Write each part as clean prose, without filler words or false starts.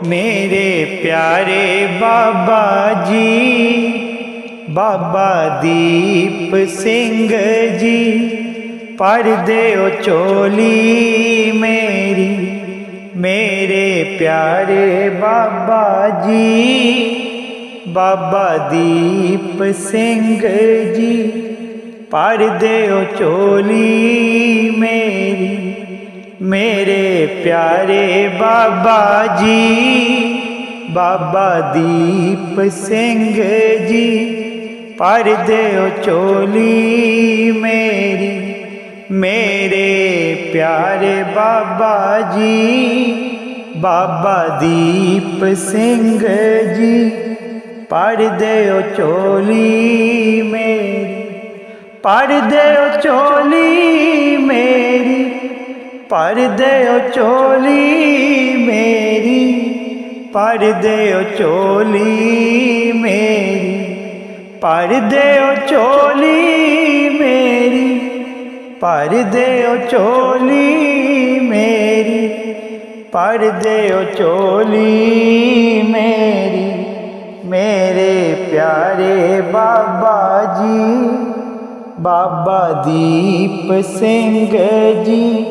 मेरे प्यारे बाबा जी, बाबा दीप सिंह जी, पर देओ चोली मेरी। मेरे प्यारे बाबा जी, बाबा दीप सिंह जी, पर देओ चोली मेरी। मेरे प्यारे बाबा जी, बाबा दीप सिंह जी, पर देओ चोली मेरी। मेरे प्यारे बाबा जी, बाबा दीप सिंह जी, पर देओ चोली मेरी। पर देओ चोली मेरी, पर देओ चोली मेरी, पर देओ चोली मेरी। पर देओ चोली मेरी, पर देओ चोली मेरी, पर देओ चोली मेरी। मेरे प्यारे बाबा जी, बाबा दीप सिंह जी,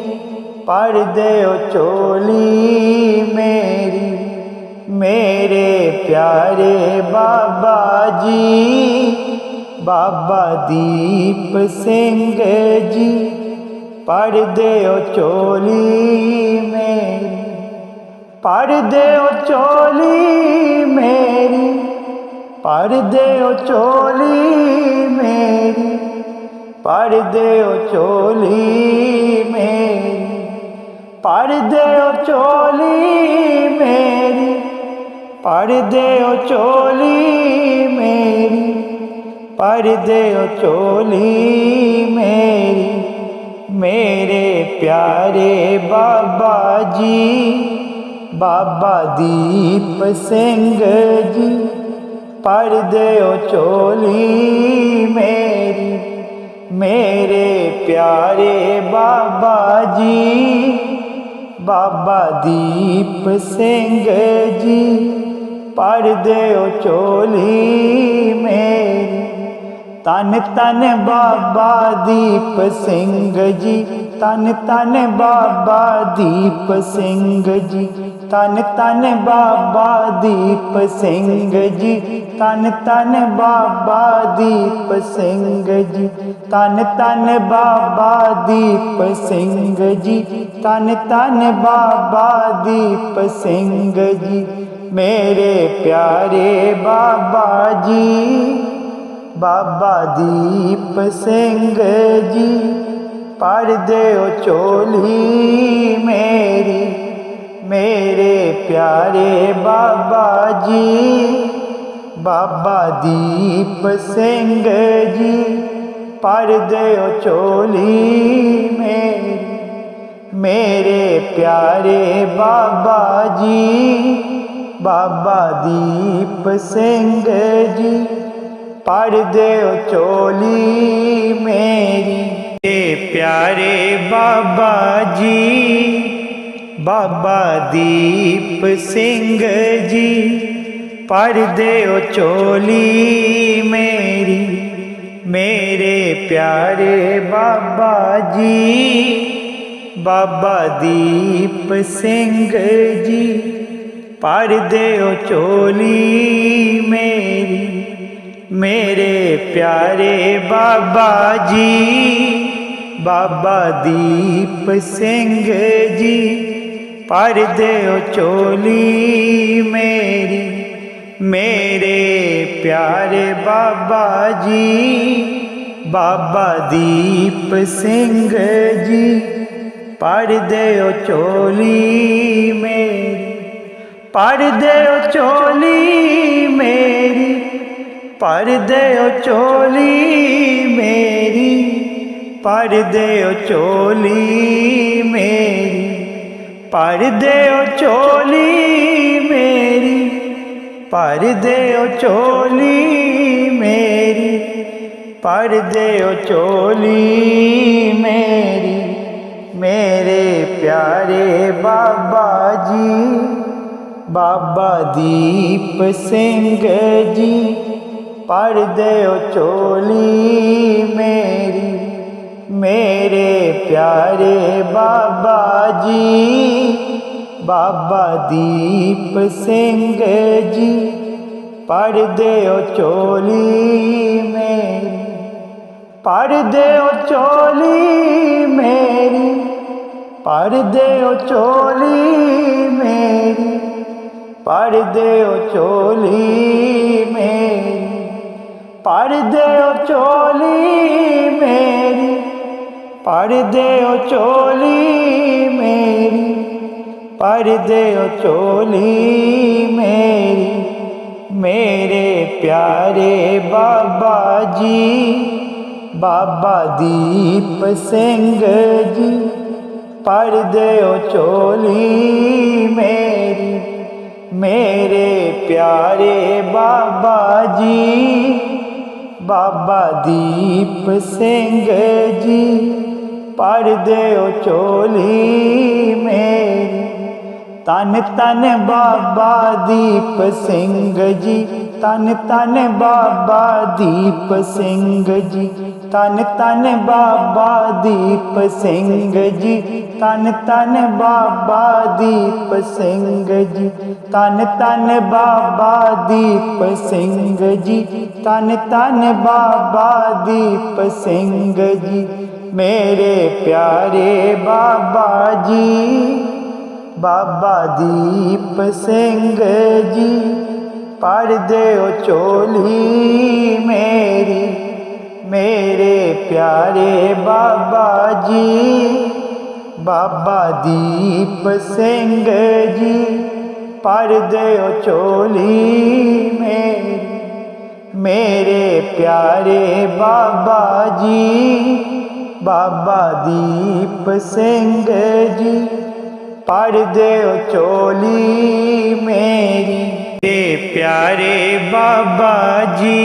पर देओ चोली मेरी। मेरे प्यारे बाबा जी, बाबा दीप सिंह जी, पर देओ चोली मेरी। पर देओ चोली मेरी, पर देओ चोली मेरी, पर देओ चोली मेरी। पर देओ चोली मेरी, पर देओ चोली मेरी, पर देओ चोली मेरी। मेरे प्यारे बाबा जी, बाबा दीप सिंह जी, पर देओ चोली मेरी। मेरे प्यारे बाबा जी, बाबा दीप सिंह जी, पर देओ चोली मेरी। तन तन बाबा दीप सिंह जी, तन तन बाबा दीप सिंह जी, तन तन बाबा दीप सिंह जी, तन तन बाबा दीप सिंह जी, तन तन बाबा दीप सिंह जी, तन तन बाबा दीप सिंह जी। मेरे प्यारे बाबा जी, बाबा दीप सिंह जी, पर देओ चोली मेरी। मेरे प्यारे बाबा जी, बाबा दीप सिंह जी, पर देओ चोली मेरी। मेरे प्यारे बाबा जी, बाबा दीप सिंह जी, पर देओ चोली मेरी। मेरे प्यारे बाबा जी, बाबा दीप सिंह जी, पर देओ चोली मेरी। मेरे प्यारे बाबा जी, बाबा दीप सिंह जी, पर देओ चोली मेरी। मेरे प्यारे बाबा जी, बाबा दीप सिंह जी, पर देओ चोली मेरी। मेरे प्यारे बाबा जी, बाबा दीप सिंह जी, पर देओ चोली मेरी। पर देओ चोली मेरी, पर देओ चोली मेरी, पर देओ चोली मेरी। पर देओ चोली मेरी, पर देओ चोली मेरी, पर देओ चोली मेरी। मेरे प्यारे बाबा जी, बाबा दीप सिंह जी भर दिओ चोली मेरी, मेरे प्यारे बाबा जी। बाबा दीप सिंह जी भर दिओ चोली मेरी, भर दिओ चोली मेरी, भर दिओ चोली मेरी, भर दिओ चोली मेरी, भर दिओ चोली मेरी, भर दिओ चोली मेरी, भर दिओ चोली मेरी, मेरे प्यारे बाबा जी। बाबा दीप सिंह जी भर दिओ चोली मेरी, मेरे प्यारे बाबा जी। बाबा दीप सिंह जी भर दिओ चोली मेरी। तन तन बाबा दीप सिंह जी, तन तन बाबा दीप सिंह जी, तन तन बाबा दीप सिंह जी, तन तन बाबा दीप सिंह जी, तन तन बाबा दीप सिंह जी, तन तन बाबा दीप सिंह जी, मेरे प्यारे बाबा जी। बाबा दीप सिंह जी भर दिओ चोली मेरी, मेरे प्यारे बाबा जी। बाबा दीप सिंह जी भर दिओ चोली मेरी, मेरे प्यारे बाबा जी। बाबा दीप सिंह जी भर दिओ चोली मेरी, मेरे प्यारे बाबा जी।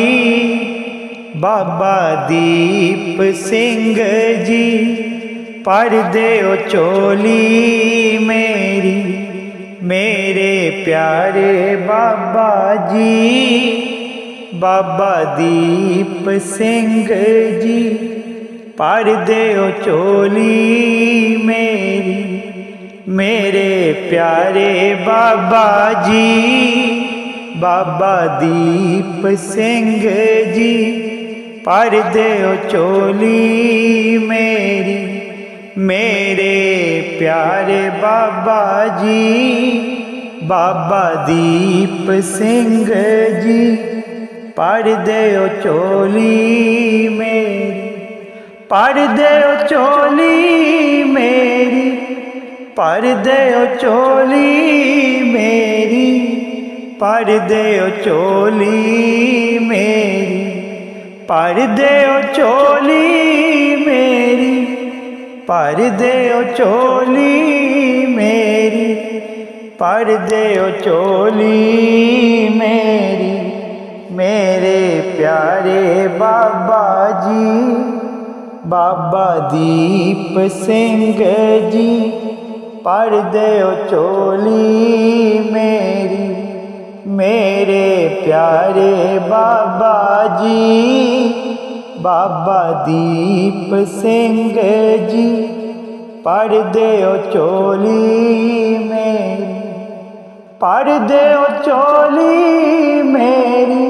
बाबा दीप सिंह जी भर दिओ चोली मेरी, मेरे प्यारे बाबा जी। बाबा दीप सिंह जी भर दिओ चोली मेरी, मेरे प्यारे बाबा जी। बाबा दीप सिंह जी भर दिओ चोली मेरी, मेरे प्यारे बाबा जी। बाबा दीप सिंह जी भर दिओ चोली मेरी, भर दिओ चोली मेरी, भर दिओ चोली मेरी, भर दिओ चोली मेरी, भर दिओ चोली मेरी, भर दिओ चोली मेरी, भर दिओ चोली मेरी, मेरे प्यारे बाबा जी। बाबा दीप सिंह जी भर दिओ चोली मेरी, मेरे प्यारे बाबा जी। बाबा दीप सिंह जी भर दिओ चोली मेरी, भर दिओ चोली मेरी,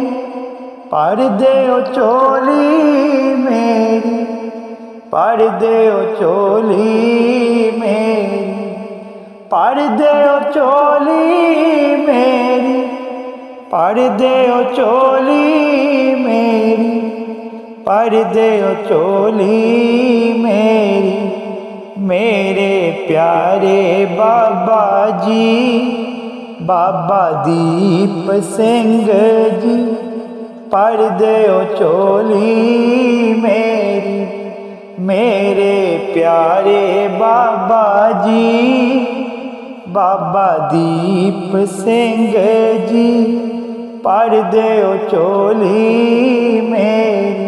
भर दिओ चोली मेरी, भर दिओ चोली मेरी, भर दिओ चोली मेरी, भर दिओ चोली मेरी, भर दिओ चोली मेरी, मेरे प्यारे बाबा जी। बाबा दीप सिंह जी भर दिओ चोली मेरी, मेरे प्यारे बाबा जी। बाबा दीप सिंह जी भर दिओ चोली मेरी,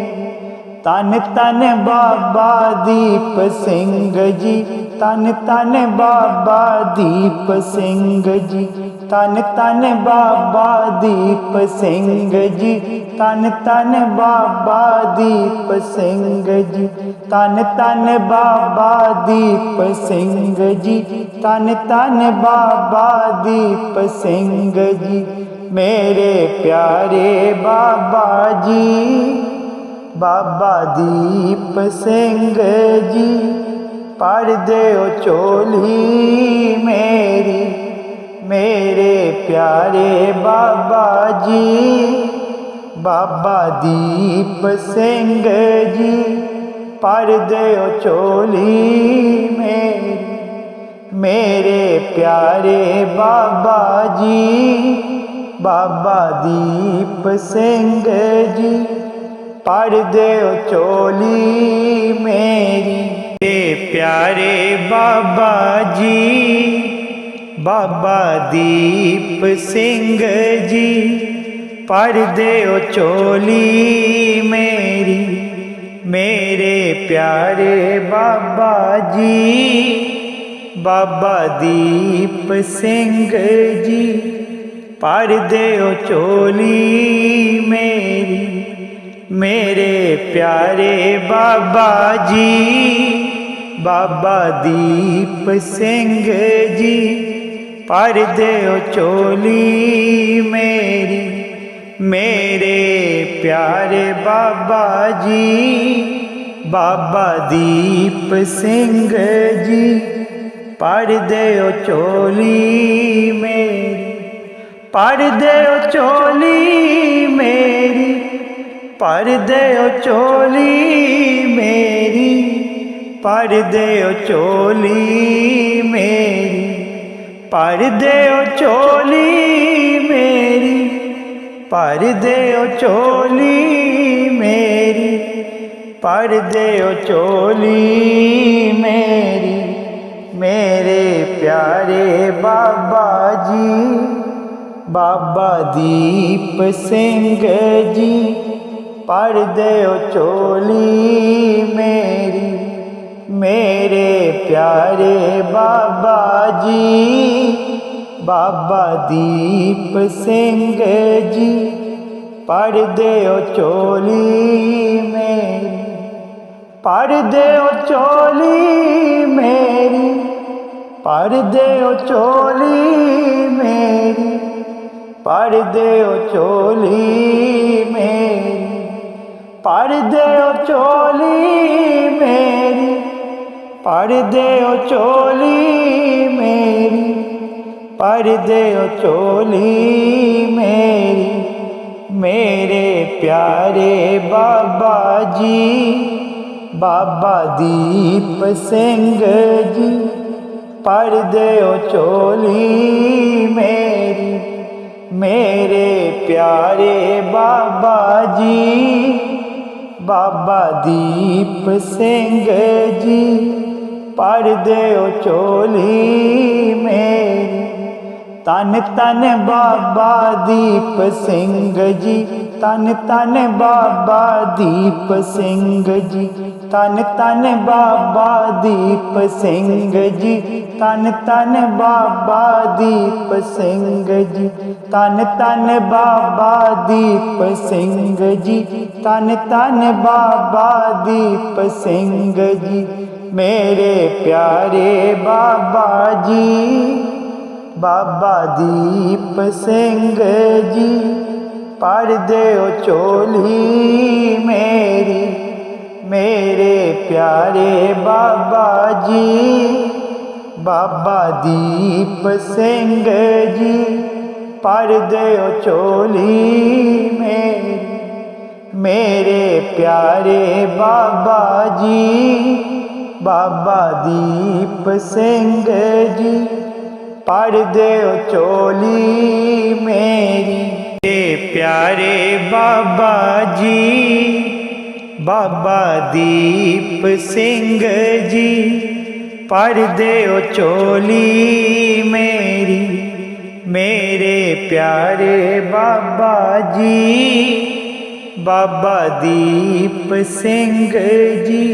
तन तन बाबा दीप सिंह जी, तन तन बाबा दीप सिंह जी, तन तन बाबा दीप सिंह जी, तन तन बाबा दीप सिंह जी, तन तन बाबा दीप सिंह जी, तन तन बाबा दीप सिंह जी। मेरे प्यारे बाबा जी, बाबा दीप सिंह जी, पढ़ देओ चोली मेरी। मेरे प्यारे बाबा जी, बाबा दीप सिंह जी, पढ़ देओ चोली मेरी। मेरे प्यारे बाबा जी, बाबा दीप सिंह जी, पढ़ देओ चोली मेरी। मेरे प्यारे बाबा जी, बाबा दीप सिंह जी, पढ़ देओ चोली मेरी। मेरे प्यारे बाबा जी, बाबा दीप सिंह जी, पढ़ देओ चोली मेरी। मेरे प्यारे बाबा जी, बाबा दीप सिंह जी, पढ़ देओ चोली मेरी। मेरे प्यारे बाबा जी, बाबा दीप सिंह जी, पढ़ देओ चोली मेरी। पढ़ देओ चोली मेरी, पढ़ देओ चोली मेरी, पढ़ देओ चोली मेरी। पढ़ देओ चोली मेरी, पढ़ देओ चोली मेरी, पढ़ देओ चोली मेरी। मेरे प्यारे बाबा जी, बाबा दीप सिंह जी, पढ़ देओ चोली मेरी। मेरे प्यारे बाबा जी, बाबा दीप सिंह जी, पढ़ देओ चोली मेरी। पढ़ देओ चोली मेरी, पढ़ देओ चोली मेरी, पढ़ देओ चोली मेरी। पढ़ देओ चोली मेरी, पढ़ देओ चोली मेरी, पढ़ देओ चोली मेरी। मेरे प्यारे बाबा जी, बाबा दीप सिंह जी, पढ़ देओ चोली मेरी। मेरे प्यारे बाबा जी, बाबा दीप सिंह जी, पढ़ देओ चोली मेरी। तन तन बाबा दीप सिंह जी, तन तन बाबा दीप सिंह जी, तन तन बाबा दीप सिंह जी, तन तन बाबा दीप सिंह जी, तन तन बाबा दीप सिंह जी, तन तन बाबा दीप सिंह जी। मेरे प्यारे बाबा जी, बाबा दीप सिंह जी, पढ़ देओ चोली मेरी। मेरे प्यारे बाबा जी, बाबा दीप सिंह जी, पढ़ देओ चोली मेरी। मेरे प्यारे बाबा जी, बाबा दीप सिंह जी, पढ़ देओ चोली मेरी। प्यारे बाबा जी, बाबा दीप सिंह जी, पढ़ देओ चोली मेरी। मेरे प्यारे बाबा जी, बाबा दीप सिंह जी,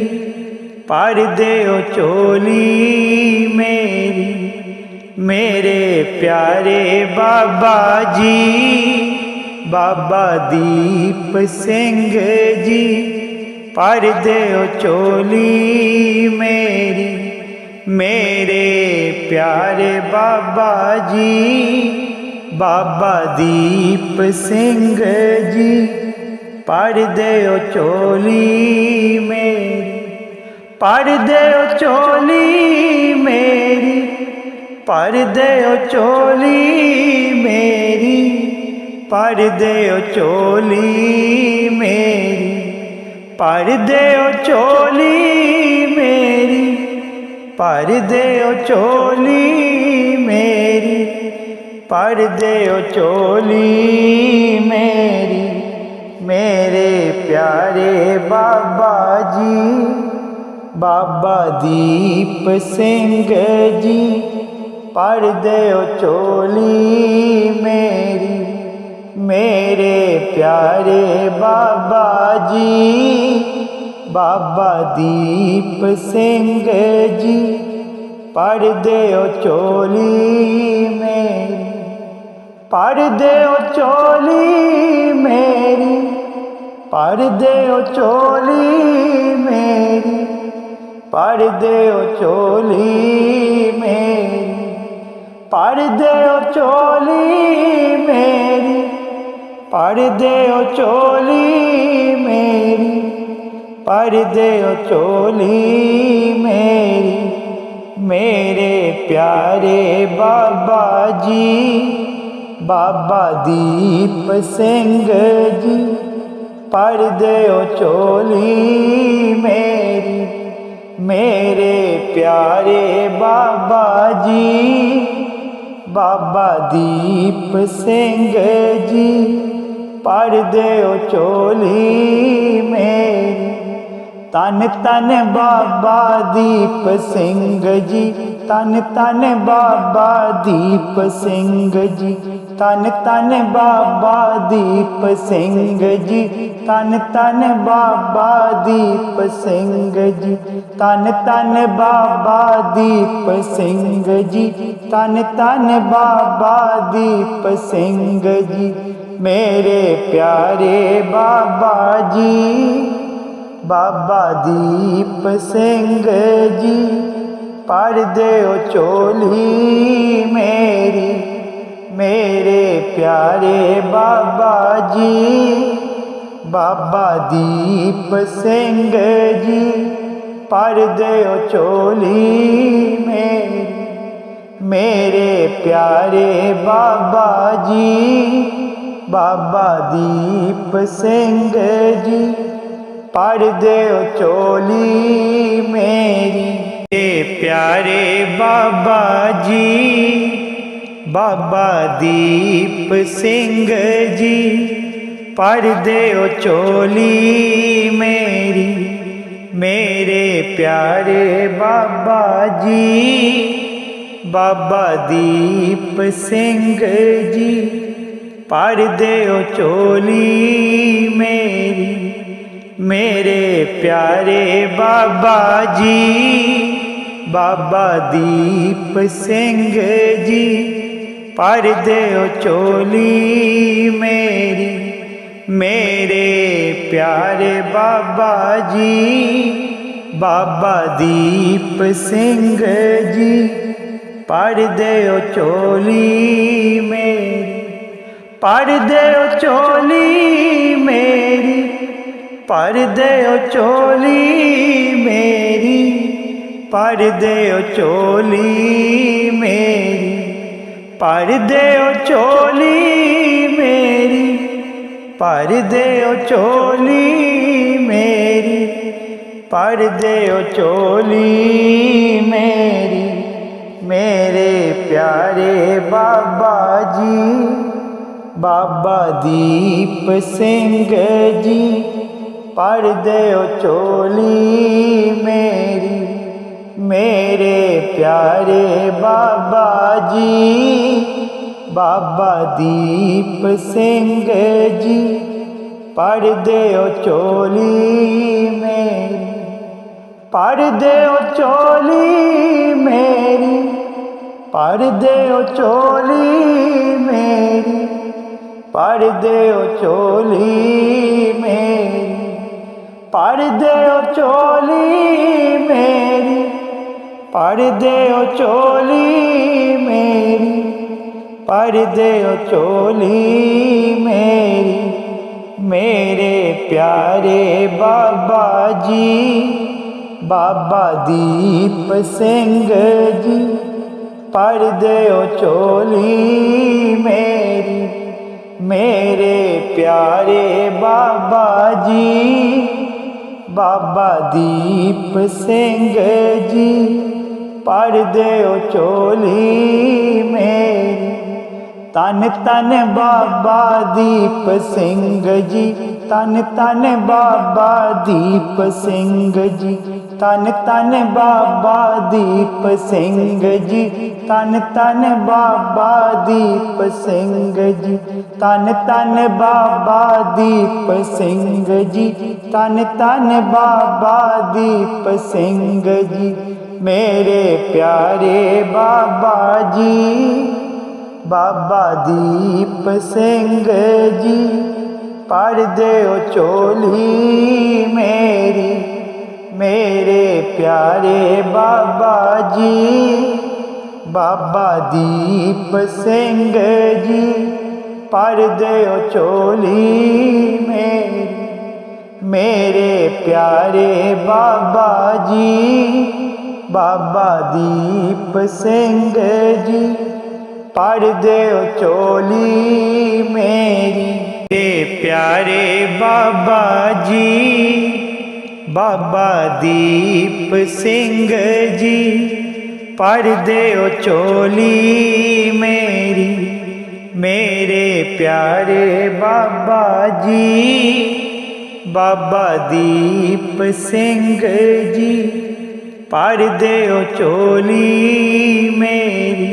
पढ़ देओ चोली मेरी। मेरे प्यारे बाबा जी, बाबा दीप सिंह जी, पर देओ चोली मेरी। मेरे प्यारे बाबा जी, बाबा दीप सिंह जी, पर देओ चोली मेरी। पर देओ चोली मेरी, पर देओ चोली मेरी, पर देओ चोली मेरी, पर देओ चोली मेरी, पर देओ चोली मेरी, पर देओ चोली मेरी। मेरे प्यारे बाबा जी, बाबा दीप सिंह जी, पर देओ चोली मेरी। मेरे प्यारे बाबा जी, बाबा दीप सिंह जी, पर देओ चोली मेरी। पर देओ चोली मेरी, पर देओ चोली मेरी, पर देओ चोली मेरी, पर देओ चोली मेरी, पर देओ चोली मेरी, पर देओ चोली मेरी। मेरे प्यारे बाबा जी, बाबा दीप सिंह जी, पर देओ चोली मेरी। मेरे प्यारे बाबा जी, बाबा दीप सिंह जी, पर देओ चोली मेरी। तन तन बाबा दीप सिंह जी, तन तन बाबा दीप सिंह जी, तन तन बाबा दीप सिंह जी, तन तन बाबा दीप सिंह जी, तन तन बाबा दीप सिंह जी, तन तन बाबा दीप सिंह जी। मेरे प्यारे बाबा जी, बाबा दीप सिंह जी, पर देओ चोली मेरी। मेरे प्यारे बाबा जी, बाबा दीप सिंह जी, पर देओ चोली मेरी। मेरे प्यारे बाबा जी, बाबा दीप सिंह जी, पर देओ चोली मेरी। प्यारे बाबा जी, बाबा दीप सिंह जी, पर देओ चोली मेरी। मेरे प्यारे बाबा जी, बाबा दीप सिंह जी, पर देओ चोली मेरी। मेरे प्यारे बाबा जी, बाबा दीप सिंह जी, पर देओ चोली मेरी। मेरे प्यारे बाबा जी, बाबा दीप सिंह जी, पर देओ चोली मेरी। पर देओ चोली मेरी, पर देओ चोली मेरी, पर देओ चोली मेरी, पर देओ चोली मेरी, पर देओ चोली मेरी, पर देओ चोली मेरी। मेरे प्यारे बाबा जी, बाबा दीप सिंह जी, पर देओ चोली मेरी। मेरे प्यारे बाबा जी, बाबा दीप सिंह जी, पर देओ चोली मेरी। पर देओ चोली मेरी, भर देओ झोली मेरी, भर देओ झोली मेरी, भर देओ झोली मेरी, भर देओ झोली मेरी, भर देओ झोली मेरी। मेरे प्यारे बाबा जी, बाबा दीप सिंह जी, भर देओ झोली मेरी। मेरे प्यारे बाबा जी, बाबा दीप सिंह जी, भर देओ झोली मेरी। तन तन बाबा दीप सिंह जी, तन तन बाबा दीप सिंह जी, तन तन बाबा दीप सिंह जी, तन तन बाबा दीप सिंह जी, तन तन बाबा दीप सिंह जी, तन तन बाबा दीप सिंह जी। मेरे प्यारे बाबा जी, बाबा दीप सिंह जी, भर देओ झोली मेरी। मेरे प्यारे बाबा जी, बाबा दीप सिंह जी, भर देओ झोली मेरी। मेरे प्यारे बाबा जी, बाबा दीप सिंह जी, भर देओ झोली मेरी। मेरे प्यारे बाबा जी, बाबा दीप सिंह जी, भर देओ झोली मेरी। मेरे प्यारे बाबा जी, बाबा दीप सिंह जी, भर देओ झोली मेरी।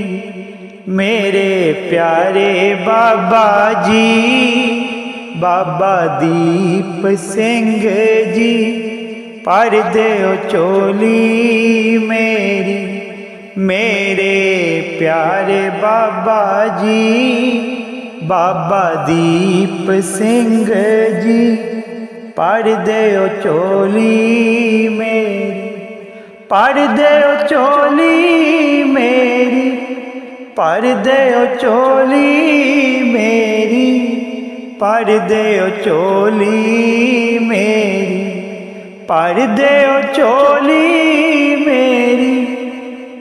मेरे प्यारे बाबा जी, बाबा दीप सिंह जी, भर देओ झोली मेरी। मेरे प्यारे बाबा जी, बाबा दीप सिंह जी, भर देओ झोली मेरी। भर देओ झोली मेरी, भर देओ झोली मेरी, भर देओ झोली मेरी। भर देओ झोली मेरी,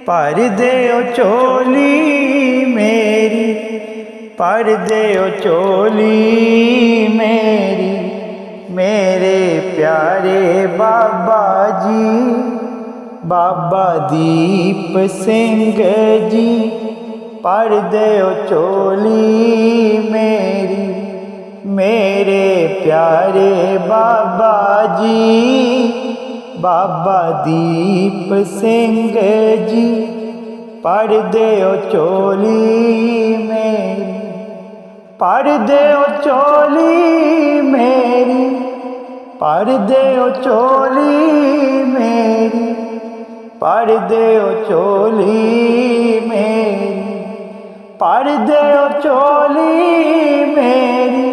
भर देओ झोली मेरी, भर देओ झोली मेरी। मेरे प्यारे बाबा जी, बाबा दीप सिंह जी, भर देओ झोली मेरी। मेरे प्यारे बाबा जी, बाबा दीप सिंह जी, भर देओ झोली मेरी। भर देओ झोली मेरी, भर देओ झोली मेरी, भर देओ झोली मेरी। भर देओ झोली मेरी,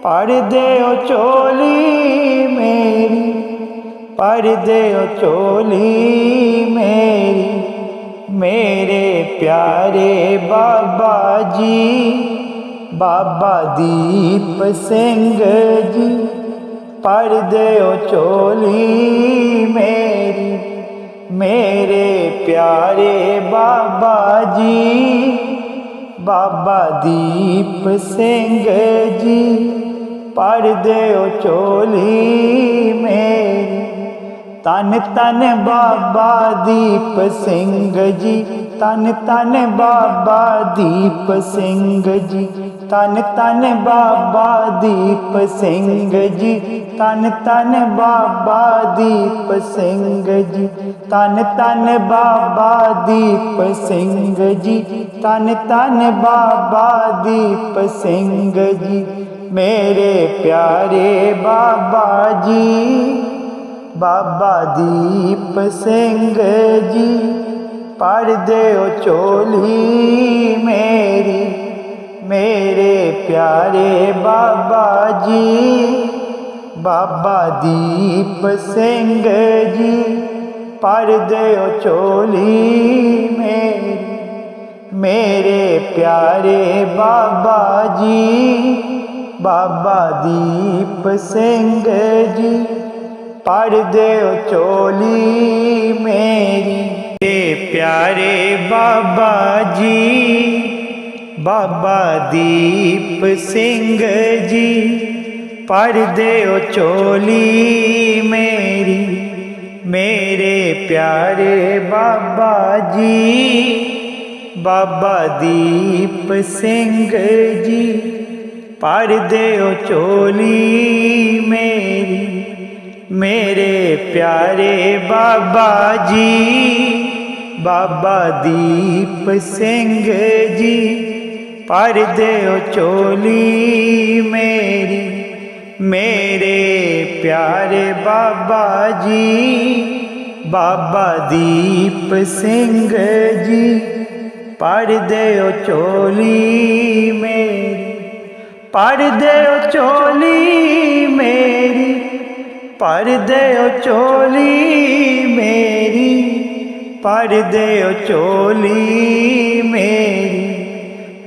भर देओ झोली मेरी, भर देओ झोली मेरी। मेरे प्यारे बाबा जी, बाबा दीप सिंह जी, भर देओ झोली मेरी। मेरे प्यारे बाबा जी, बाबा दीप सिंह जी, भर देओ झोली मेरी। तन तन बाबा दीप सिंह जी, तन तन बाबा दीप सिंह जी, तन तन बाबा दीप सिंह जी, तन तन बाबा दीप सिंह जी, तन तन बाबा दीप सिंह जी, तन तन बाबा दीप सिंह जी। मेरे प्यारे बाबा जी, बाबा दीप सिंह जी, पर देओ चोली मेरी, मेरे प्यारे बाबा जी, बाबा दीप सिंह जी। पर देओ चोली मेरी, मेरे प्यारे बाबा जी, बाबा दीप सिंह जी। पर देओ चोली मेरी, मेरे प्यारे बाबा जी, बाबा दीप सिंह जी। पर देओ चोली मेरी, मेरे प्यारे बाबा जी, बाबा दीप सिंह जी। पर देओ चोली मेरी, मेरे प्यारे बाबा जी, बाबा दीप सिंह जी। पर देओ चोली मेरी, मेरे प्यारे बाबा जी, बाबा दीप सिंह जी। पर देओ चोली मेरी, पर देओ चोली मेरी, पर देओ चोली मेरी, पर देओ चोली मेरी,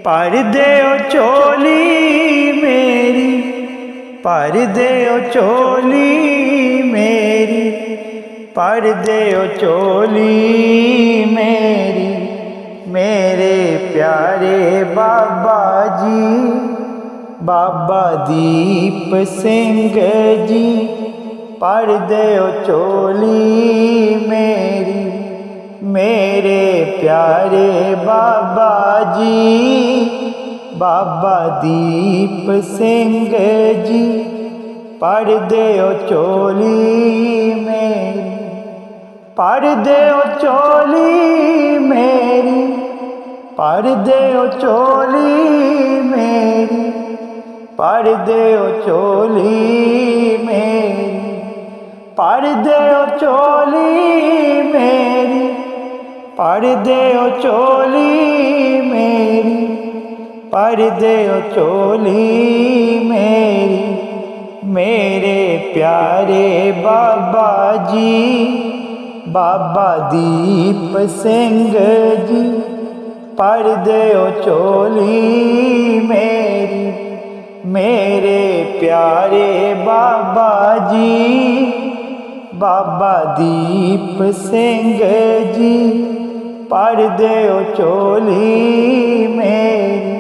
पर देओ चोली मेरी, पर देओ चोली मेरी, पर देओ चोली मेरी, मेरे प्यारे बाबा जी, बाबा दीप सिंह जी। पर देओ चोली मेरी, मेरे प्यारे बाबा जी, बाबा दीप सिंह जी। पर देओ चोली मेरी, पर देओ चोली मेरी, पर देओ चोली मेरी, पर देओ चोली मेरी, पर देओ चोली मेरी, पर देओ चोली मेरी, पर देओ चोली मेरी, मेरे प्यारे बाबा जी, बाबा दीप सिंह जी। पर देओ चोली मेरी, मेरे प्यारे बाबा जी, बाबा दीप सिंह जी। पर देओ चोली मेरी,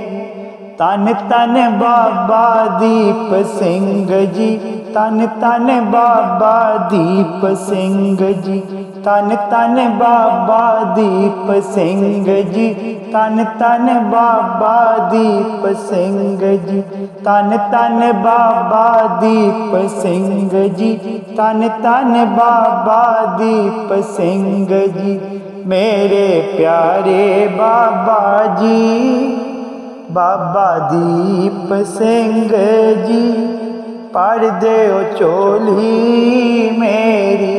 तन तन बाबा दीप सिंह जी, तन तन बाबा दीप सिंह जी, तन तन बाबा दीप सिंह जी, तन तन बाबा दीप सिंह जी, तन तन बाबा दीप सिंह जी, तन तन बाबा दीप सिंह जी। मेरे प्यारे बाबा जी, बाबा दीप सिंह जी। पर देओ चोली मेरी,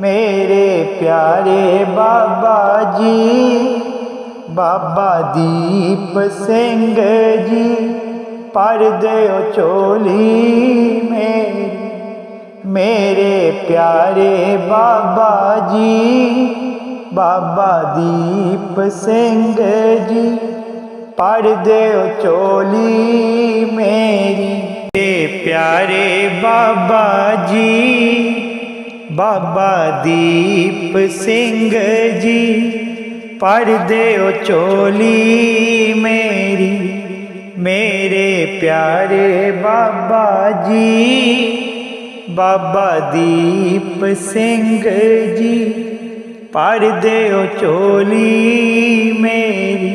मेरे प्यारे बाबा जी, बाबा दीप सिंह जी। पर देओ चोली मेरी, मेरे प्यारे बाबा जी, बाबा दीप सिंह जी। पर देओ चोली मेरी, मेरे प्यारे बाबा जी, बाबा दीप सिंह जी। पर देओ चोली मेरी, मेरे प्यारे बाबा जी, बाबा दीप सिंह जी। पर देओ चोली मेरी,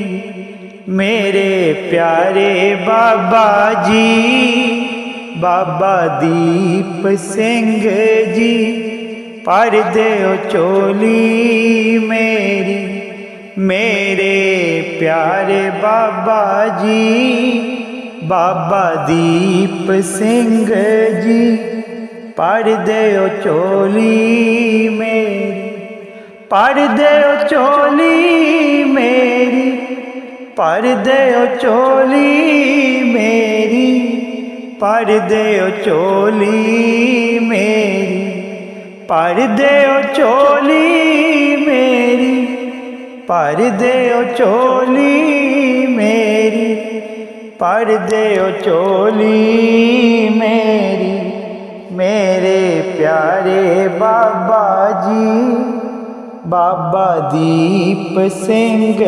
मेरे प्यारे बाबा जी, बाबा दीप सिंह जी। पर देओ चोली मेरी, मेरे प्यारे बाबा जी, बाबा दीप सिंह जी। पर देओ चोली मेरी, भर देओ चोली मेरी, भर देओ चोली मेरी, भर देओ चोली मेरी, भर देओ चोली मेरी, भर देओ चोली मेरी, भर देओ चोली मेरी। मेरे प्यारे बाबा जी, बाबा दीप सिंह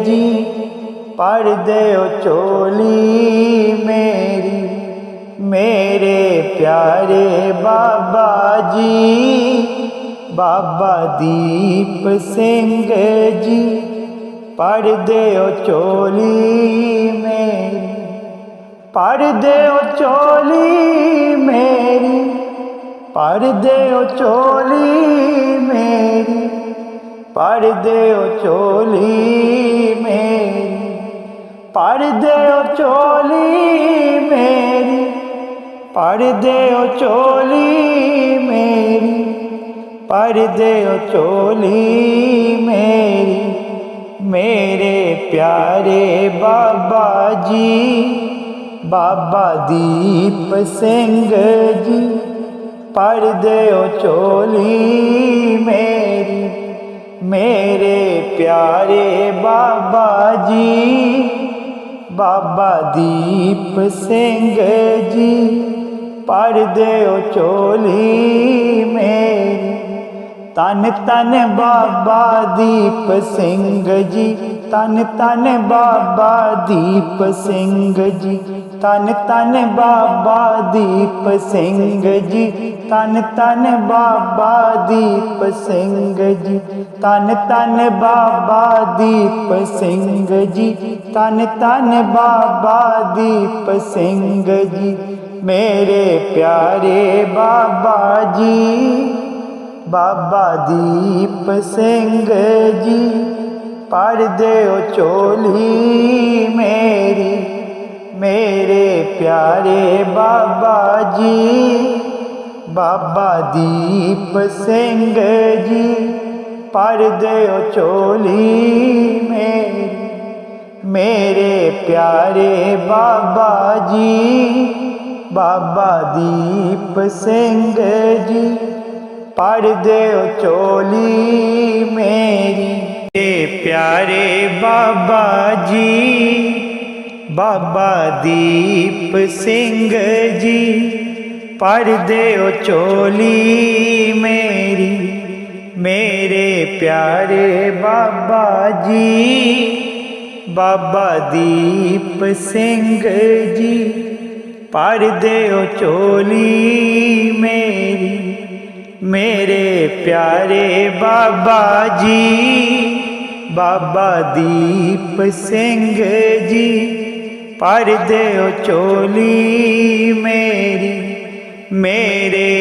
जी, भर देओ चोली मेरी। मेरे प्यारे बाबा जी, बाबा दीप सिंह जी, भर देओ चोली मेरी, भर देओ चोली मेरी, भर देओ चोली मेरी, भर देओ चोली मेरी, भर देओ चोली मेरी, भर देओ चोली मेरी, भर देओ चोली मेरी। मेरे प्यारे बाबा जी, बाबा दीप सिंह जी, भर देओ चोली मेरी। मेरे प्यारे बाबा जी, बाबा दीप सिंह जी, भर देओ चोली मेरी। तन तन बाबा दीप सिंह जी, तन तन बाबा दीप सिंह जी, तन तन बाबा दीप सिंह जी, तन तन बाबा दीप सिंह जी, तन तन बाबा दीप सिंह जी, तन तन बाबा दीप सिंह जी। मेरे प्यारे बाबा जी, बाबा दीप सिंह जी, भर देओ चोली मेरी। मेरे प्यारे बाबा जी, बाबा दीप सिंह जी, भर देओ चोली मेरी। मेरे प्यारे बाबा जी, बाबा दीप सिंह जी, भर देओ चोली मेरी। प्यारे बाबा जी, बाबा दीप सिंह जी, भर देओ चोली मेरी। मेरे प्यारे बाबा जी, बाबा दीप सिंह जी, भर देओ चोली मेरी। मेरे प्यारे बाबा जी, बाबा दीप सिंह जी, भर देओ चोली मेरी। मेरे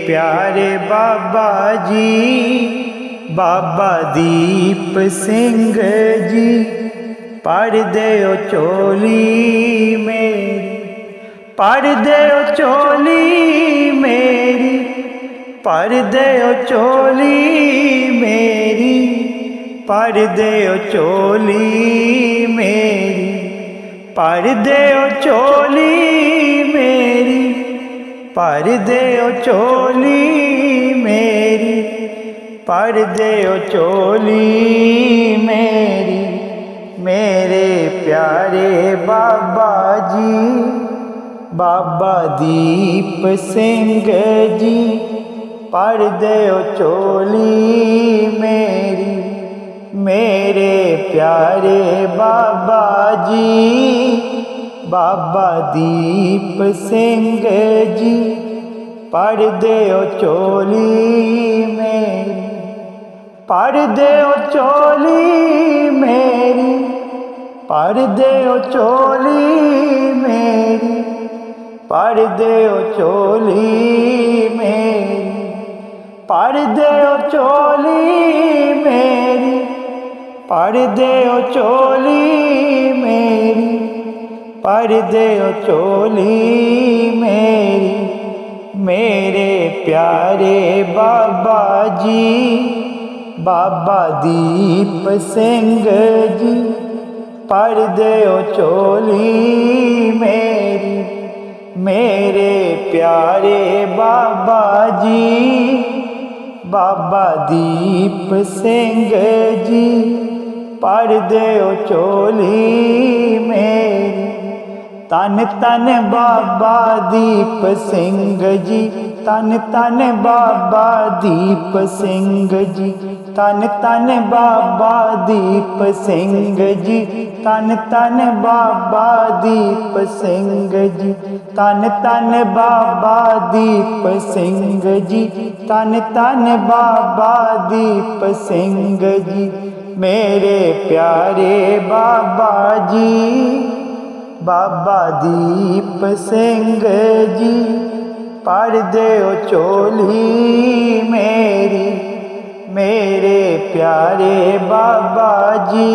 प्यारे बाबा जी, बाबा दीप सिंह जी, भर देओ चोली मेरी। भर देओ चोली मेरी, भर देओ चोली मेरी, भर देओ चोली मेरी, भर देओ चोली मेरी, भर देओ चोली मेरी, भर देओ चोली मेरी। मेरे प्यारे बाबा जी, बाबा दीप सिंह जी, भर देओ चोली मेरी। मेरे प्यारे बाबा जी, बाबा दीप सिंह जी, भर देओ चोली मेरी। भर देओ चोली मेरी, भर देओ चोली मेरी, भर देओ चोली मेरी, भर देओ चोली मेरी, भर देओ चोली मेरी, भर देओ चोली मेरी। मेरे प्यारे बाबा जी, बाबा दीप सिंह जी भर दिओ झोली मेरी, मेरे प्यारे बाबा जी। बाबा दीप सिंह जी भर दिओ झोली मेरी। तन तन बाबा दीप सिंह जी, तन तन बाबा दीप सिंह जी, तन तन बाबा दीप सिंह जी, तन तन बाबा दीप सिंह जी, तन तन बाबा दीप सिंह जी, तन तन बाबा दीप सिंह जी, मेरे प्यारे बाबा जी। बाबा दीप सिंह जी भर दिओ झोली मेरी, मेरे प्यारे बाबा जी।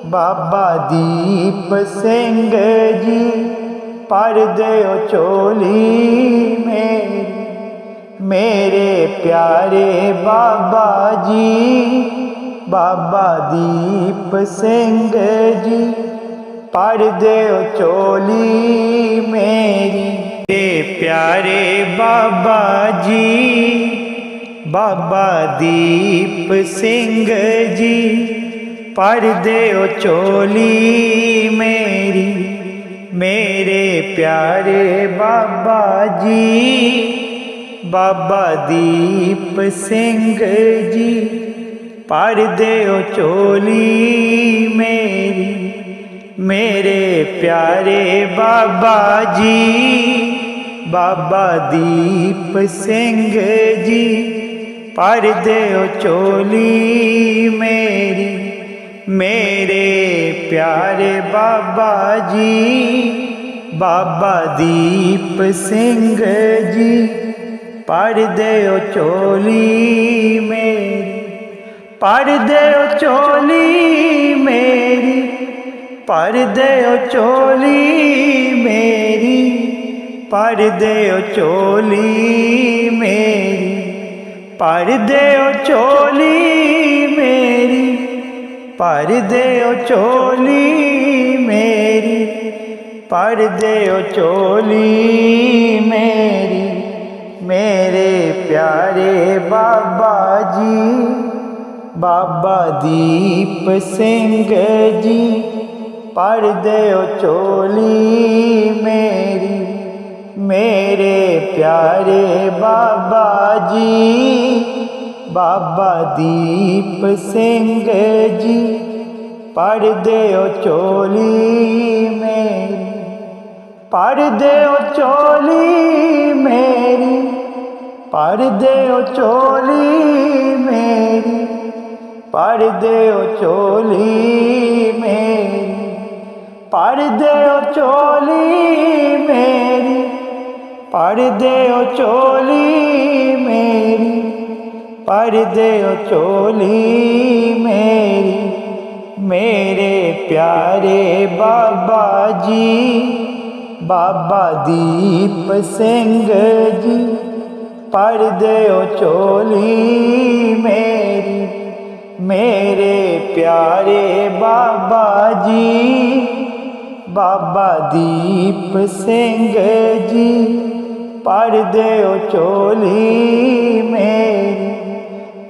बाबा दीप सिंह जी भर दिओ झोली मेरी, मेरे प्यारे बाबा जी। बाबा दीप सिंह जी भर दिओ झोली मेरी, मेरे प्यारे बाबा जी। बाबा दीप सिंह जी भर दिओ झोली मेरी, मेरे प्यारे बाबा जी। बाबा दीप सिंह जी भर दिओ झोली मेरी, मेरे प्यारे बाबा जी। बाबा दीप सिंह जी भर दिओ झोली मेरी, मेरे प्यारे बाबा जी। बाबा दीप सिंह जी भर दिओ झोली मेरी, भर दिओ झोली मेरी, भर दिओ झोली मेरी, भर दिओ झोली मेरी, भर दिओ झोली मेरी, भर दिओ झोली मेरी, भर दिओ झोली मेरी, मेरे प्यारे बाबा जी। बाबा दीप सिंह जी भर दिओ झोली मेरी, मेरे प्यारे बाबा जी। बाबा दीप सिंह जी भर दिओ झोली मेरी, भर दिओ झोली मेरी, भर दिओ झोली मेरी, भर दिओ झोली मेरी, भर दिओ झोली मेरी, भर दिओ झोली मेरी, भर दिओ झोली मेरी, मेरे प्यारे बाबा जी। बाबा दीप सिंह जी भर दिओ झोली मेरी, मेरे प्यारे बाबा जी। बाबा दीप सिंह जी भर दिओ झोली मेरी,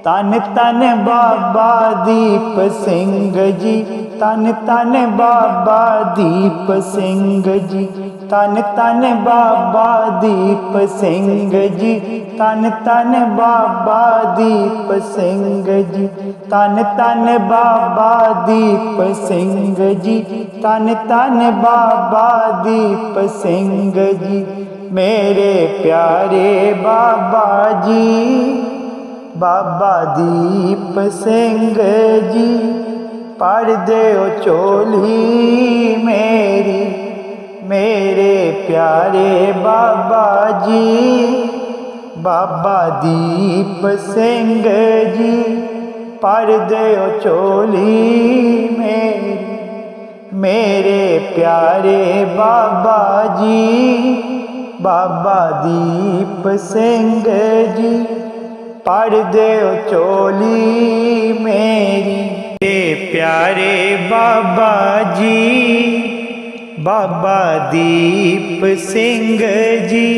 तन तन बाबा दीप सिंह जी, तन तन बाबा दीप सिंह जी, तन तन बाबा दीप सिंह जी, तन तन बाबा दीप सिंह जी, तन तन बाबा दीप सिंह जी, तन तन बाबा दीप सिंह जी, मेरे प्यारे बाबा जी। बाबा दीप सिंह जी भर दिओ झोली मेरी, मेरे प्यारे बाबा जी। बाबा दीप सिंह जी भर दिओ झोली मेरी, मेरे प्यारे बाबा जी। बाबा दीप सिंह जी भर दे चोली मेरी। प्यारे बाबा जी बाबा दीप सिंह जी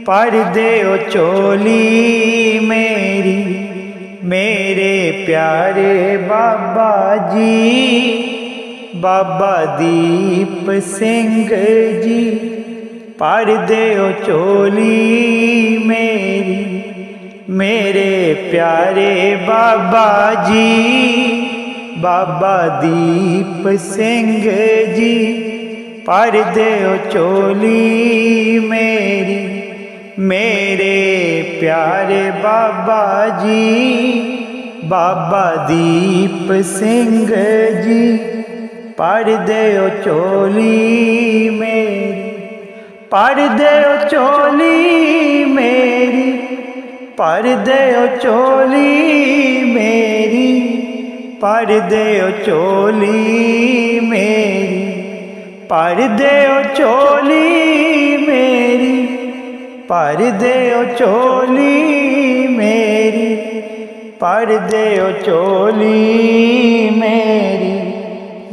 भर दे चोली मेरी। मेरे प्यारे बाबा जी बाबा दीप सिंह जी भर दे चोली मेरी। मेरे प्यारे बाबा जी बाबा दीप सिंह जी भर दे चोली मेरी। मेरे प्यारे बाबा जी बाबा दीप सिंह जी भर दे चोली मेरी। भर दे चोली मेरी। भर दे चोली मेरी। भर दे चोली मेरी। भर दे चोली मेरी। भर दे चोली मेरी। भर दे चोली मेरी।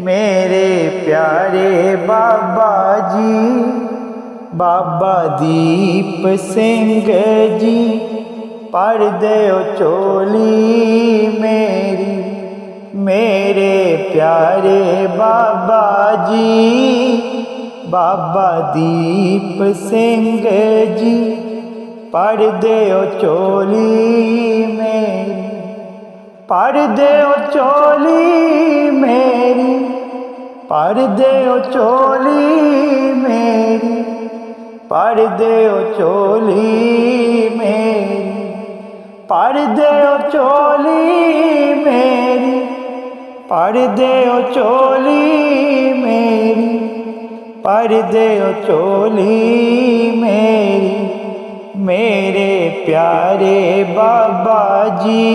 मेरे प्यारे बाबा जी बाबा दीप सिंह जी भर दे चोली मेरी। मेरे प्यारे बाबा जी बाबा दीप सिंह जी भर दे चोली मेरी। भर दे चोली मेरी। भर दे चोली मेरी। भर दे चोली मेरी। भर दे चोली मेरी। भर दे चोली मेरी। भर दे चोली मेरी। मेरे प्यारे बाबा जी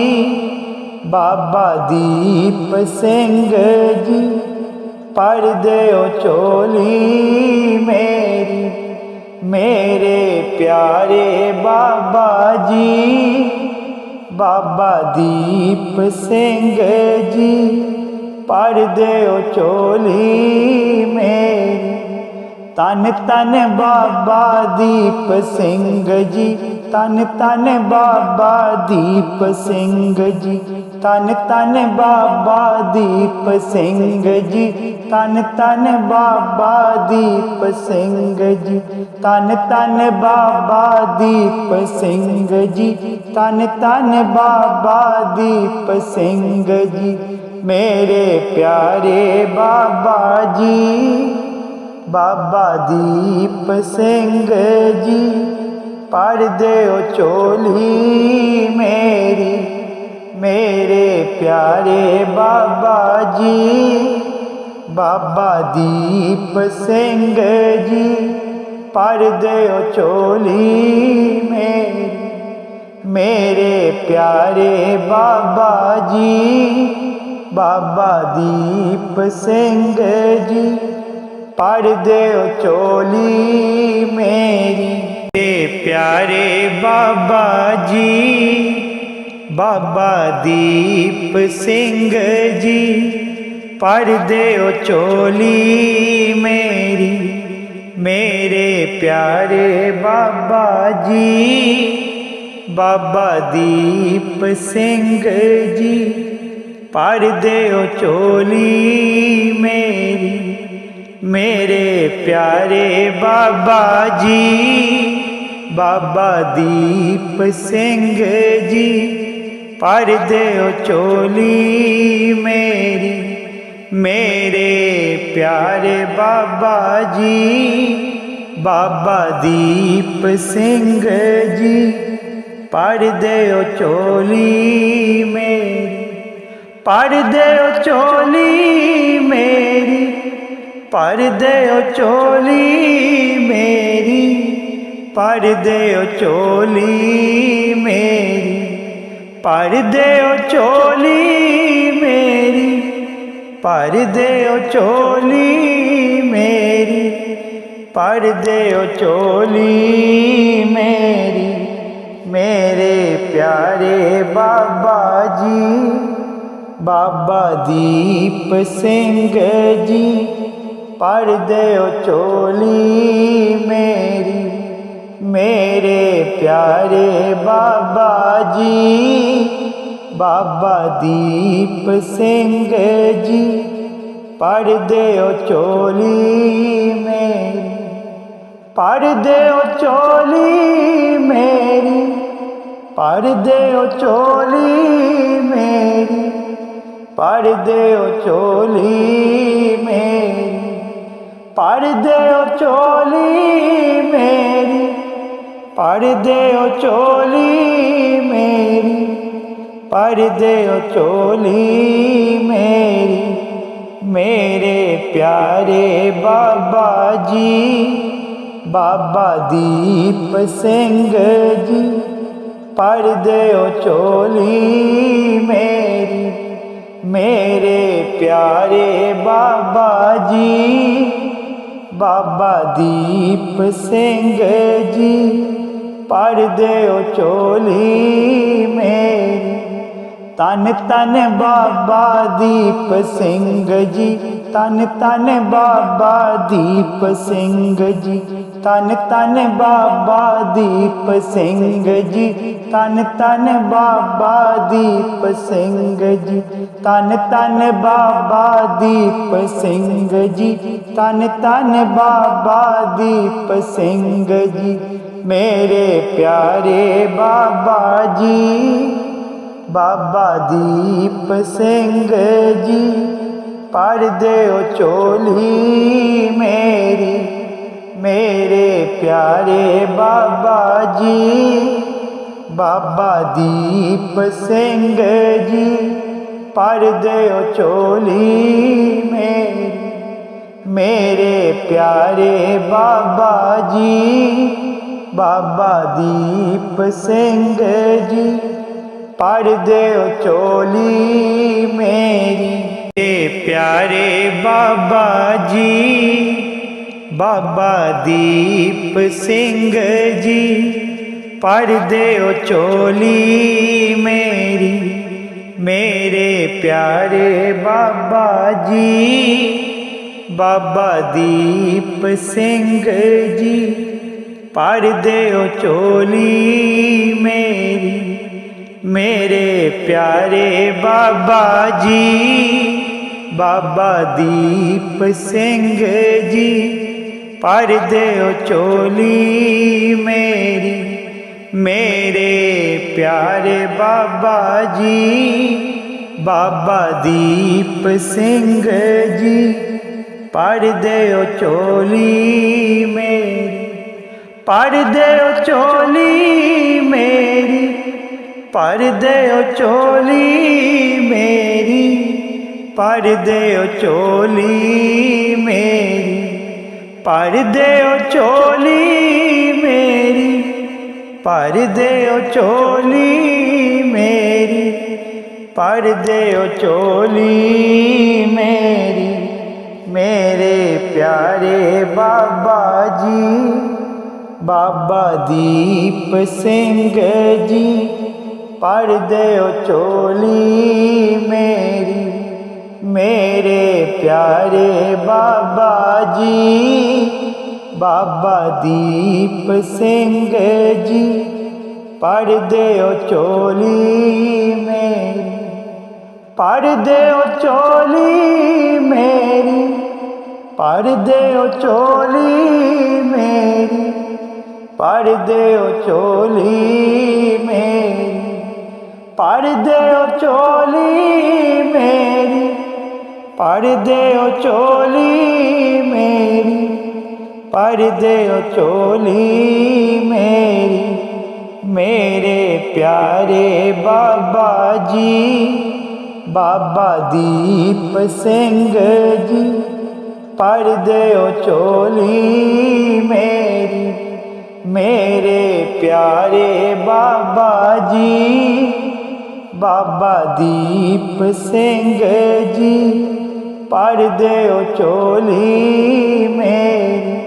बाबा दीप सिंह जी भर दे चोली मेरी। मेरे प्यारे बाबा जी बाबा दीप सिंह जी भर दे चोली मेरी। तन तन बाबा दीप सिंह जी तन तन बाबा दीप सिंह जी तन तन बाबा दीप सिंह जी तन तन बाबा दीप सिंह जी तन तन बाबा दीप सिंह जी तन तन बाबा दीप सिंह जी। मेरे प्यारे बाबा जी बाबा दीप सिंह जी भर दे चोली मेरी। मेरे प्यारे बाबा जी बाबा दीप सिंह जी भर दे चोली मेरी। मेरे प्यारे बाबा जी बाबा दीप सिंह जी भर दे चोली मेरी। प्यारे बाबा जी बाबा दीप सिंह जी भर दे चोली मेरी। मेरे प्यारे बाबा जी बाबा दीप सिंह जी भर दे चोली मेरी। मेरे प्यारे बाबा जी बाबा दीप सिंह जी भर दे चोली मेरी। मेरे प्यारे बाबा जी बाबा दीप सिंह जी भर दे चोली मेरी। भर दे चोली मेरी। भर दे चोली मेरी। भर दे चोली मेरी। भर दे चोली मेरी। भर दे चोली मेरी। भर दे चोली मेरी। मेरे प्यारे बाबा जी, बाबा दीप सिंह जी, पढ़ दिओ चोली मेरी। मेरे प्यारे बाबा जी, बाबा दीप सिंह जी, पढ़ दिओ चोली मेरी। पढ़ दिओ चोली मेरी, पढ़ दिओ चोली मेरी, पढ़ दिओ चोली मेरी, पढ़ दिओ चोली मेरी, पढ़ दिओ चोली मेरी, पढ़ दिओ चोली मेरी। मेरे प्यारे बाबा जी, बाबा दीप सिंह जी, पढ़ दिओ चोली मेरी। मेरे प्यारे बाबा जी, बाबा दीप सिंह जी, पढ़ दिओ चोली मेरी। तन तन बाबा दीप सिंह जी, तन तन बाबा दीप सिंह जी, तन तन बाबा दीप सिंह जी, तन तन बाबा दीप सिंह जी, तन तन बाबा दीप सिंह जी, तन तन बाबा दीप सिंह जी। मेरे प्यारे बाबा जी, बाबा दीप सिंह जी, पढ़ दिओ चोली मेरी। मेरे प्यारे बाबा जी, बाबा दीप सिंह जी, पढ़ दिओ चोली मेरी। मेरे प्यारे बाबा जी, बाबा दीप सिंह जी, पढ़ दिओ चोली मेरी। प्यारे बाबा जी, बाबा दीप सिंह जी, पढ़ दिओ चोली मेरी। मेरे प्यारे बाबा जी, बाबा दीप सिंह जी, पढ़ दिओ चोली मेरी। मेरे प्यारे बाबा जी, बाबा दीप सिंह जी, पढ़ दिओ चोली मेरी। मेरे प्यारे बाबा जी, बाबा दीप सिंह जी, पढ़ दिओ चोली मेरी। पढ़ दिओ चोली मेरी, पढ़ दिओ चोली मेरी, पढ़ दिओ चोली मेरी, पढ़ दिओ चोली मेरी, पढ़ दिओ चोली मेरी, पढ़ दिओ चोली मेरी। मेरे प्यारे बाबा जी, बाबा दीप सिंह जी, पढ़ दिओ चोली मेरी। मेरे प्यारे बाबा जी, बाबा दीप सिंह जी, पढ़ दिओ चोली मेरी। पढ़ दिओ चोली मेरी, पढ़ दिओ चोली मेरी, पढ़ दिओ चोली मेरी, पढ़ दिओ चोली मेरी, पढ़ दिओ चोली मेरी, पढ़ दिओ चोली मेरी। मेरे प्यारे बाबा जी, बाबा दीप सिंह जी, पढ़ दिओ चोली मेरी। मेरे प्यारे बाबा जी, बाबा दीप सिंह जी, पढ़ दिओ चोली मेरी।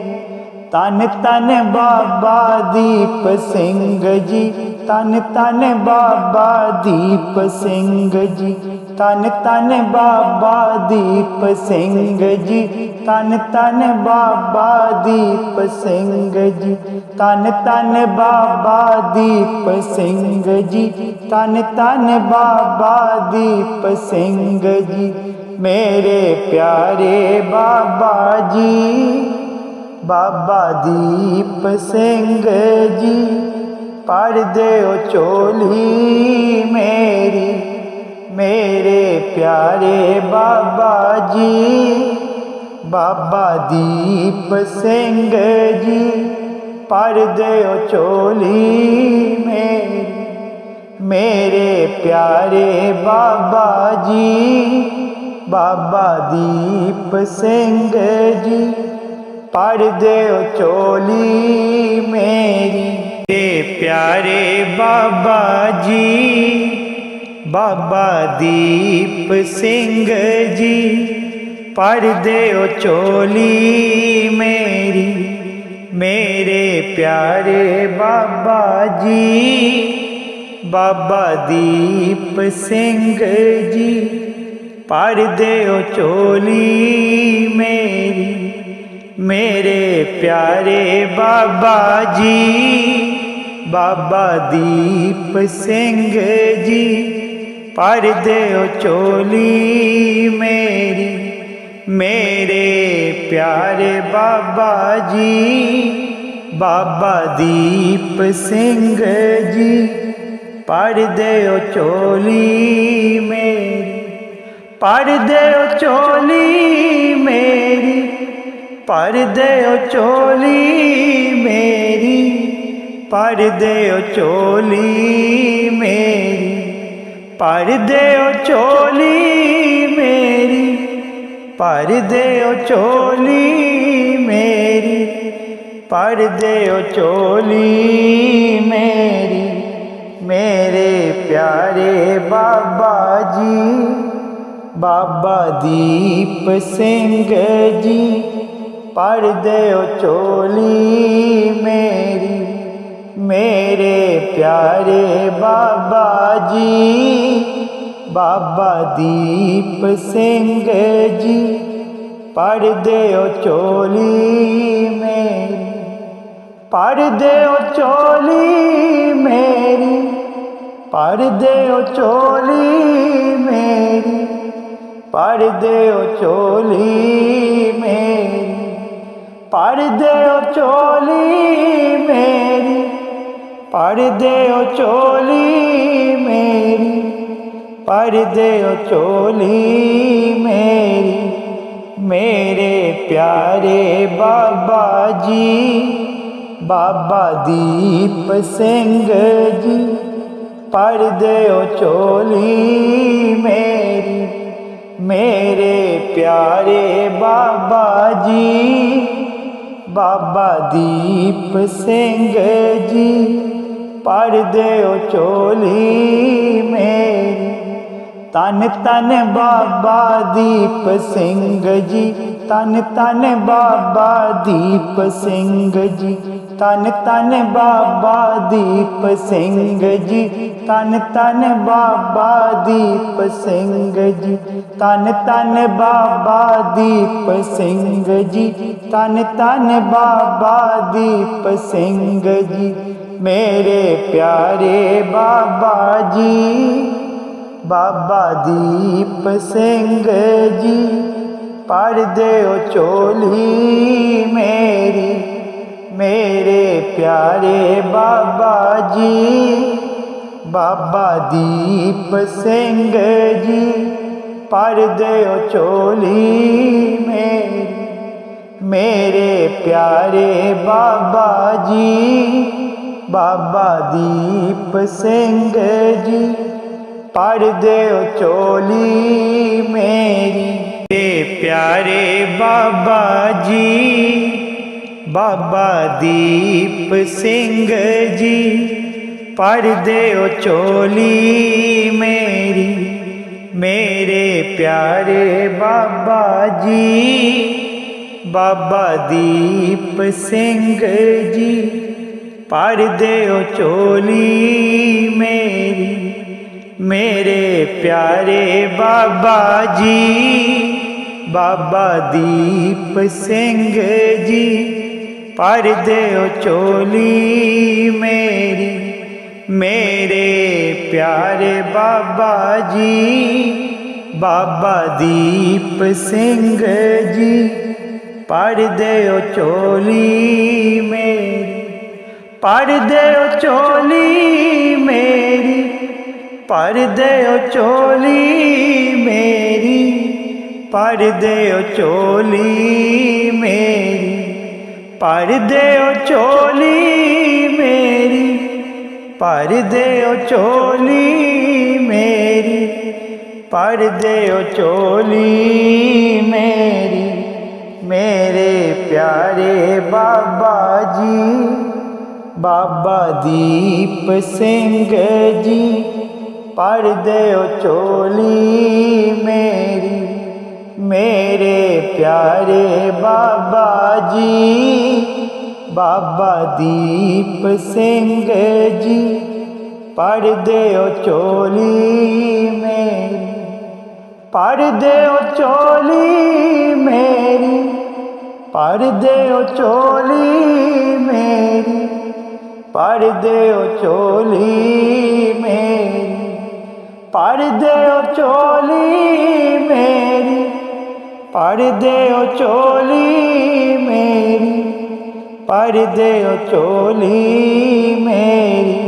तन तन बाबा दीप सिंह जी, तन तन बाबा दीप सिंह जी, तन तन बाबा दीप सिंह जी, तन तन बाबा दीप सिंह जी, तन तन बाबा दीप सिंह जी, तन तन बाबा दीप सिंह जी। मेरे प्यारे बाबा जी, बाबा दीप सिंह जी, पढ़ देओ चोली मेरी। मेरे प्यारे बाबा जी, बाबा दीप सिंह जी, पढ़ देओ चोली मेरी। मेरे प्यारे बाबा जी, बाबा दीप सिंह जी, पढ़ देओ चोली मेरी। मेरे प्यारे बाबा जी, बाबा दीप सिंह जी, पढ़ देओ चोली मेरी। मेरे प्यारे बाबा जी, बाबा दीप सिंह जी, पढ़ देओ चोली मेरी। मेरे प्यारे बाबा जी, बाबा दीप सिंह जी, पढ़ देओ चोली मेरी। मेरे प्यारे बाबा जी, बाबा दीप सिंह जी, पढ़ देओ चोली मेरी। पढ़ देओ चोली मेरी, पढ़ देओ चोली मेरी, पढ़ देओ चोली मेरी। पढ़ देओ चोली मेरी, पढ़ देओ चोली मेरी, पढ़ देओ चोली मेरी। मेरे प्यारे बाबा जी, बाबा दीप सिंह जी, पढ़ देओ चोली मेरी। मेरे प्यारे बाबा जी, बाबा दीप सिंह जी, पढ़ देओ चोली मेरी। पढ़ देओ चोली मेरी, पढ़ देओ चोली मेरी, पढ़ देओ चोली मेरी। पढ़ देओ चोली मेरी, पढ़ देओ चोली मेरी, पढ़ देओ चोली मेरी। मेरे प्यारे बाबा जी, बाबा दीप सिंह जी, पढ़ देओ चोली मेरी। मेरे प्यारे बाबा जी, बाबा दीप सिंह जी, पढ़ देओ चोली मेरी। तन तन बाबा दीप सिंह जी, तन तन बाबा दीप सिंह जी, तन तन बाबा दीप सिंह जी, तन तन बाबा दीप सिंह जी, तन तन बाबा दीप सिंह जी, तन तन बाबा दीप सिंह जी। मेरे प्यारे बाबा जी, बाबा दीप सिंह जी, पढ़ देओ चोली मेरी। मेरे प्यारे बाबा जी, बाबा दीप सिंह जी, पढ़ देओ चोली मेरी। मेरे प्यारे बाबा जी, बाबा दीप सिंह जी, पढ़ देओ चोली मेरी। मेरे प्यारे बाबा जी, बाबा दीप सिंह जी, पढ़ देओ चोली मेरी। मेरे प्यारे बाबा जी, बाबा दीप सिंह जी भर देओ चोली मेरी, मेरे प्यारे बाबा जी। बाबा दीप सिंह जी भर देओ चोली मेरी, मेरे प्यारे बाबा जी। बाबा दीप सिंह जी भर देओ चोली मेरी, भर देओ चोली मेरी, भर देओ चोली मेरी, भर देओ चोली मेरी, भर देओ चोली मेरी, भर देओ चोली मेरी, भर देओ चोली मेरी, मेरे प्यारे बाबा जी। बाबा दीप सिंह जी भर देओ चोली मेरी, मेरे प्यारे बाबा जी। बाबा दीप सिंह जी भर देओ चोली मेरी, भर देओ चोली मेरी, भर देओ चोली मेरी, भर देओ चोली मेरी, भर देओ चोली मेरी, भर देओ चोली मेरी, भर देओ चोली मेरी,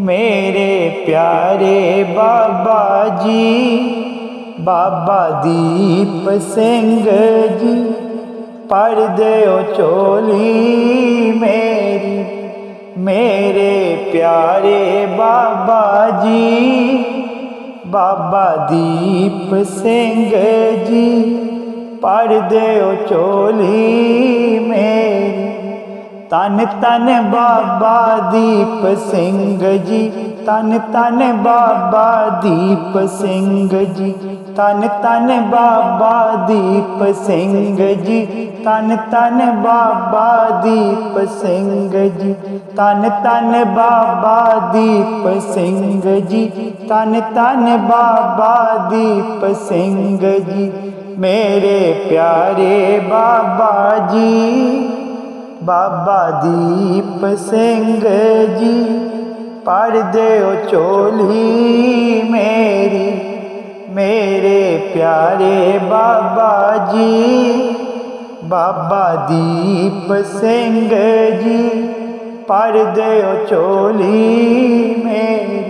मेरे प्यारे बाबा जी। बाबा दीप सिंह जी भर देओ चोली मेरी, मेरे प्यारे बाबा जी। बाबा दीप सिंह जी भर देओ चोली मेरी, तन तन बाबा दीप सिंह जी, तन तन बाबा दीप सिंह जी, तन तन बाबा दीप सिंह जी, तन तन बाबा दीप सिंह जी, तन तन बाबा दीप सिंह जी, तन तन बाबा दीप सिंह जी, मेरे प्यारे बाबा जी। बाबा दीप सिंह जी भर देओ चोली मेरी, मेरे प्यारे बाबा जी। बाबा दीप सिंह जी भर देओ चोली मेरी,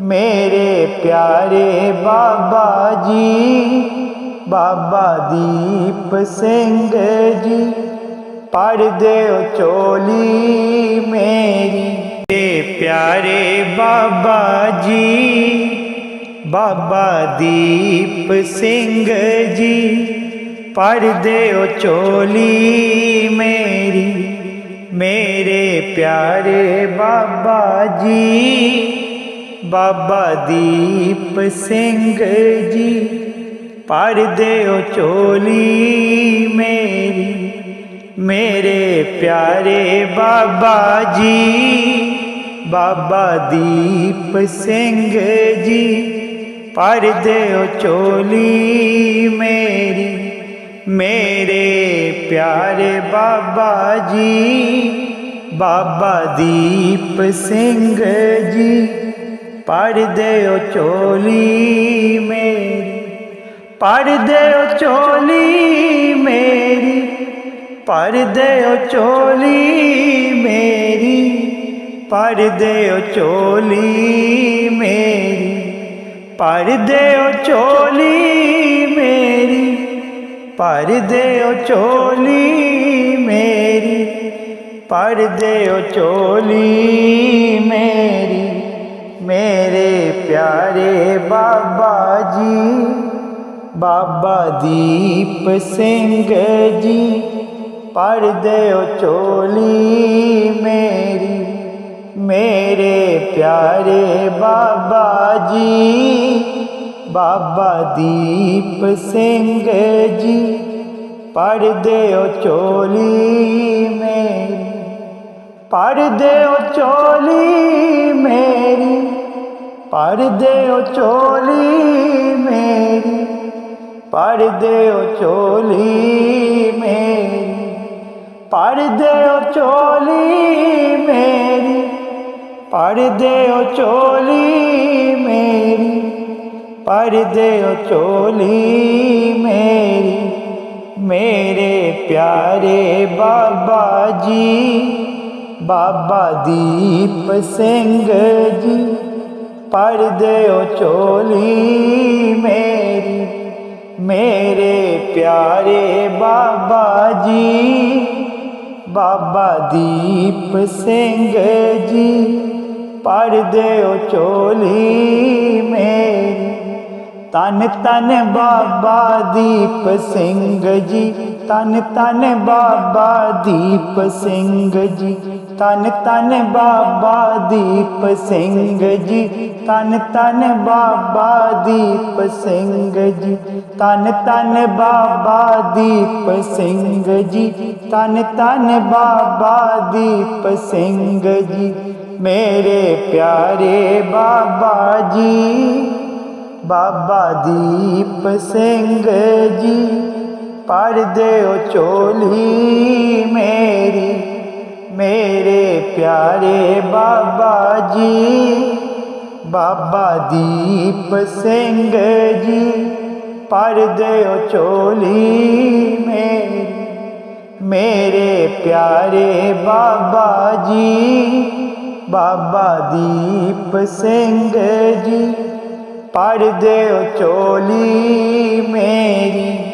मेरे प्यारे बाबा जी। बाबा दीप सिंह जी भर देओ चोली मेरी, मेरे प्यारे बाबा जी। बाबा दीप सिंह जी भर देओ चोली मेरी, मेरे प्यारे बाबा जी। बाबा दीप सिंह जी भर देओ चोली मेरी, मेरे प्यारे बाबा जी। बाबा दीप सिंह जी भर देओ चोली मेरी, मेरे प्यारे बाबा जी। बाबा दीप सिंह जी भर देओ चोली मेरी, भर देओ चोली मेरी, भर देओ चोली मेरी, भर देओ चोली मेरी, भर देओ चोली मेरी, भर देओ चोली मेरी, भर देओ चोली मेरी, मेरे प्यारे बाबा जी। बाबा दीप सिंह जी भर देओ चोली मेरी, मेरे प्यारे बाबा जी। बाबा दीप सिंह जी पढ़ देओ चोली मेरी, पढ़ देओ चोली मेरी, पढ़ देओ चोली मेरी, पढ़ देओ चोली मेरी, पढ़ देओ चोली मेरी, पढ़ देओ चोली मेरी, पढ़ देओ चोली मेरी। मेरे प्यारे बाबा जी, बाबा दीप सिंह जी, पढ़ देओ चोली मेरी। मेरे प्यारे बाबा जी, बाबा दीप सिंह जी, पढ़ देओ चोली मेरी। तन तन बाबा दीप सिंह जी, तन तन बाबा दीप सिंह जी, तन तन बाबा दीप सिंह जी, तन तन बाबा दीप सिंह जी, तन तन बाबा दीप सिंह जी, तन तन बाबा दीप सिंह जी। मेरे प्यारे बाबा जी, बाबा दीप सिंह जी, पढ़ देओ चोली मेरी। मेरे प्यारे बाबा जी, बाबा दीप सिंह जी, पढ़ देओ चोली मेरी। मेरे प्यारे बाबा जी, बाबा दीप सिंह जी, पढ़ देओ चोली मेरी।